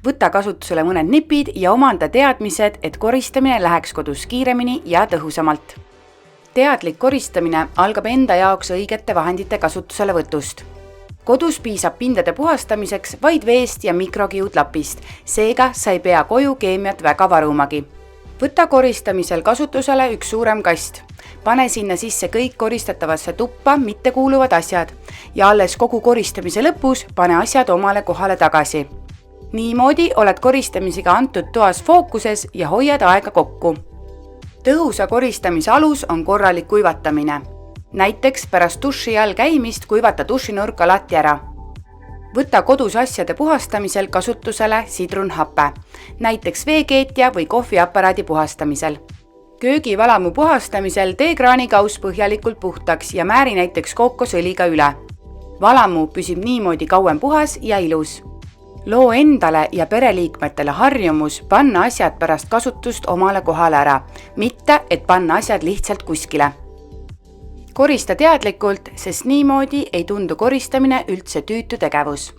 Võta kasutusele mõned nipid ja omanda teadmised, et koristamine läheks kodus kiiremini ja tõhusamalt. Teadlik koristamine algab enda jaoks õigete vahendite kasutuselevõtust. Kodus piisab pindade puhastamiseks vaid veest ja mikrokiudlapist, seega sa ei pea koju keemiat väga varumagi. Võta koristamisel kasutusele üks suurem kast. Pane sinna sisse kõik koristatavasse tuppa mittekuuluvad asjad ja alles kogu koristamise lõpus pane asjad omale kohale tagasi. Niimoodi oled koristamisega antud toas fookuses ja hoiad aega kokku. Tõhusa koristamise alus on korralik kuivatamine. Näiteks pärast duši all käimist kuivata dušinurk alati ära. Võta kodus asjade puhastamisel kasutusele sidrunhape, näiteks veekeetja või kohviaparaadi puhastamisel. Köögivalamu puhastamisel tee kraanikauss põhjalikult puhtaks ja määri näiteks kookosõliga üle. Valamu püsib niimoodi kauem puhas ja ilus. Loo endale ja pereliikmetele harjumus panna asjad pärast kasutust omale kohale ära, mitte et panna asjad lihtsalt kuskile. Korista teadlikult, sest niimoodi ei tundu koristamine üldse tüütu tegevus.